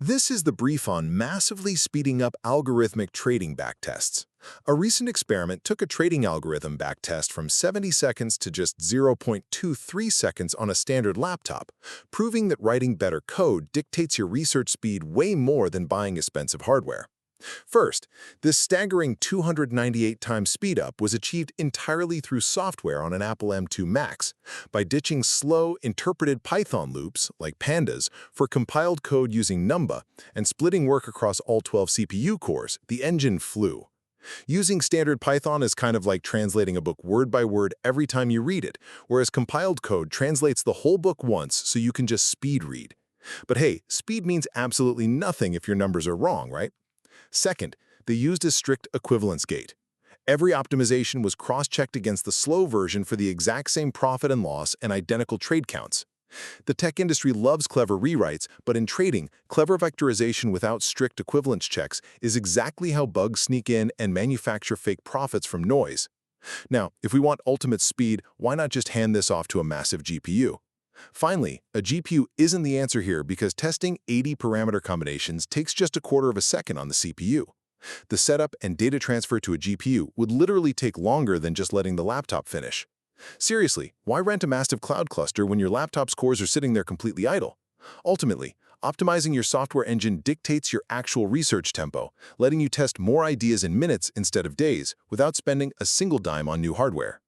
This is the brief on massively speeding up algorithmic trading backtests. A recent experiment took a trading algorithm backtest from 70 seconds to just 0.23 seconds on a standard laptop, proving that writing better code dictates your research speed way more than buying expensive hardware. First, this staggering 298 times speedup was achieved entirely through software on an Apple M2 Max by ditching slow, interpreted Python loops, like pandas, for compiled code using numba and splitting work across all 12 CPU cores. The engine flew. Using standard Python is kind of like translating a book word by word every time you read it, whereas compiled code translates the whole book once so you can just speed read. But hey, speed means absolutely nothing if your numbers are wrong, right? Second, they used a strict equivalence gate. Every optimization was cross-checked against the slow version for the exact same profit and loss and identical trade counts. The tech industry loves clever rewrites, but in trading, clever vectorization without strict equivalence checks is exactly how bugs sneak in and manufacture fake profits from noise. Now, if we want ultimate speed, why not just hand this off to a massive GPU? Finally, a GPU isn't the answer here because testing 80 parameter combinations takes just a quarter of a second on the CPU. The setup and data transfer to a GPU would literally take longer than just letting the laptop finish. Seriously, why rent a massive cloud cluster when your laptop's cores are sitting there completely idle? Ultimately, optimizing your software engine dictates your actual research tempo, letting you test more ideas in minutes instead of days without spending a single dime on new hardware.